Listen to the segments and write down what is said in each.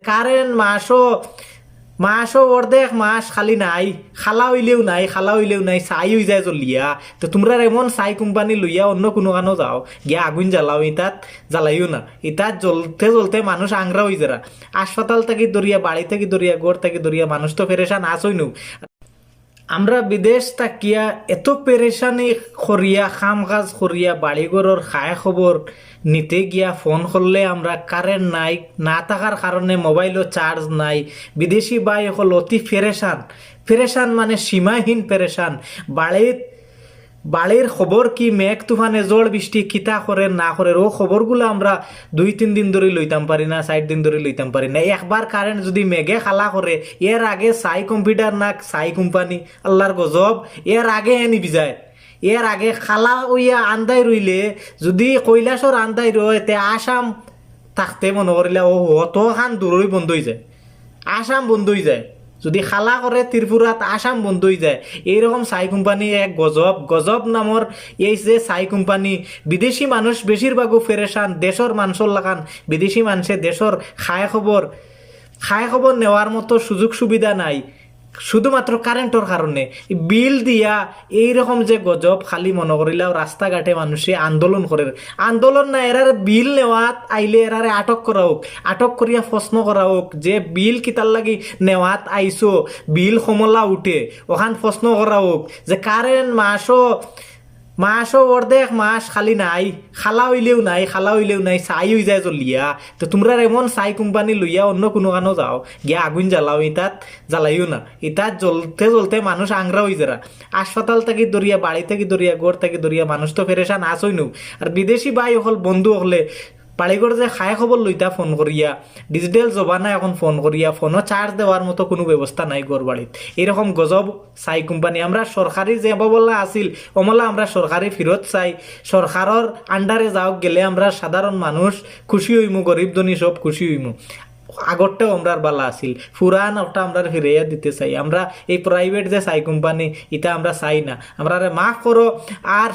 Current মাসও অর্ধেক মাস খালি নাই, খালা হইলেও নাই চাই হয়ে যায় জ্বলিয়া। তো তোমরা এমন চাই কোম্পানি লইয়া অন্য কোনো কানো যাও গিয়া আগুন জ্বালাও, ইতাত জ্বালাইও না। ইতাত জ্বলতে মানুষ আংরা হয়ে যারা। হাসপাতাল থেকে দরিয়া, বাড়ি থেকে দরিয়া, ঘর থেকে দরিয়া, মানুষ তো ফেরেশান আসইনু। আমরা বিদেশ তাকিয়া এত পেরেশানি করিয়া, খাম কাজ করিয়া, বাড়িঘরের খায় খবর নিতে গিয়া ফোন করলে আমরা কারেন্ট নাই, না থাকার কারণে মোবাইলও চার্জ নাই। বিদেশি ভাই হল অতি পেরেশান মানে সীমাহীন পেরেশান। বাড়ির খবর কি, মেঘ তুফানে জল বৃষ্টি কিতা করে না করে, ও খবরগুলো আমরা 2-3 দিন ধরে লইতাম পারি না, 4 দিন ধরে লইতাম পারি না। একবার কারেন্ট যদি মেঘে খালা করে, এর আগে সাই কম্পিউটার না সাই কোম্পানি, আল্লাহর গজব, এর আগে নিবি যায়। এর আগে খালা ওইয়া আন্দাই রইলে, যদি কৈলাসর আন্দাই রয় তে আসাম থাকতে মনে করিলা ও অত খান দূরই বন্ধ হয়ে যায়, আসাম বন্ধ হয়ে যায়। যদি খালা করে ত্রিপুরাত, আসাম বন্ধ হয়ে যায়। এইরকম সাই কোম্পানি এক গজব নামর এই যে সাই কোম্পানি। বিদেশি মানুষ বেশিরভাগও ফেরেশান, দেশর মানুষের লাগান বিদেশি মানুষে দেশর খায় খবর নেওয়ার মতো সুযোগ সুবিধা নাই, শুধুমাত্র কারেন্টর কারণে। বিল দিয়া এইরকম যে গজব, খালি মনে করিলাও রাস্তাঘাটে মানুষে আন্দোলন না, এরারে বিল নেওয়াত আইলে এরারে আটক করা হোক, আটক করিয়া প্রশ্ন করা হোক যে বিল কিতার লাগি নেওয়াত আইসো, বিল সমলা উঠে ওখান প্রশ্ন করা হোক যে কারেন্ট মাসও অর্ধেক মাস খালি নাই, খালা হইলেও নাই চাই হয়ে যায় জ্বলিয়া। তো তোমরা এমন চাই কোম্পানি লইয়া অন্য কোনো কানো যাও গিয়া আগুন জ্বালাও, ইতাত জ্বালাইও না। ইতাত জ্বলতে মানুষ আংরা হয়ে যারা। হাসপাতাল থেকে দরিয়া, বাড়ি থেকে দরিয়া, ঘর থেকে দরিয়া, মানুষ তো ফেরেশান আসইনু। আর বিদেশি ভাই হল, বন্ধু হলে বাড়িঘর যে খায় খবর লইতা ফোন করিয়া, ডিজিটাল জবানা এখন ফোন করিয়া, ফোনও চার্জ দেওয়ার মতো কোনো ব্যবস্থা নাই ঘর বাড়িত। এরকম গজব চাই কোম্পানি। আমরা সরকারি যে বলা আসিল অমলা আমরা সরকারি ফিরত চাই, সরকারের আন্ডারে যাওক গেলে আমরা সাধারণ মানুষ খুশি হইমু, গরিব ধনী সব খুশি হইমু। আগরটাও আমরা বালা আসিল, পুরান ওটা আমরা ফিরাইয়া দিতে চাই। আমরা এই প্রাইভেট যে চাই কোম্পানি এটা আমরা চাই না। আমরা মাফ করো। আর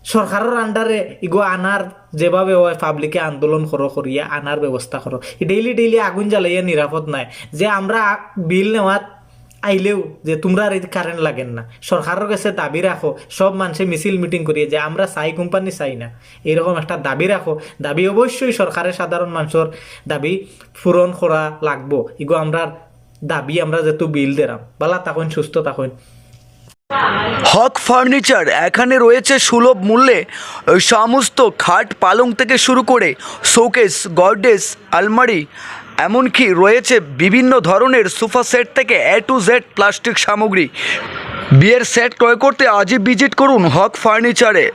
সরকারের আন্ডারে ইগো আনার যেভাবে হয়, পাবলিকে আন্দোলন করিয়া আনার ব্যবস্থা করো। ডেইলি আগুন জ্বালাইয়া নিরাপদ নাই। যে আমরা বিল নেওয়াত আইলেও যে তোমরা আর কারেন্ট লাগেন না, সরকারের কাছে দাবি রাখো। সব মানুষে মিছিল মিটিং করিয়ে যে আমরা চাই কোম্পানি চাই না, এরকম একটা দাবি রাখো। দাবি অবশ্যই সরকারের সাধারণ মানুষের দাবি পূরণ করা লাগবো। ইগো আমরা দাবি, আমরা যেহেতু বিল দেরাম, বালা তখন সুস্থ তখন। হক ফার্নিচার এখানে রয়েছে সুলভ মূল্যে সমস্ত খাট পালং থেকে শুরু করে শোকেস, গডরেজ, আলমারি, এমনকি রয়েছে বিভিন্ন ধরনের সোফা সেট থেকে A to Z প্লাস্টিক সামগ্রী। বিয়ের সেট ক্রয় করতে আজই ভিজিট করুন হক ফার্নিচারে।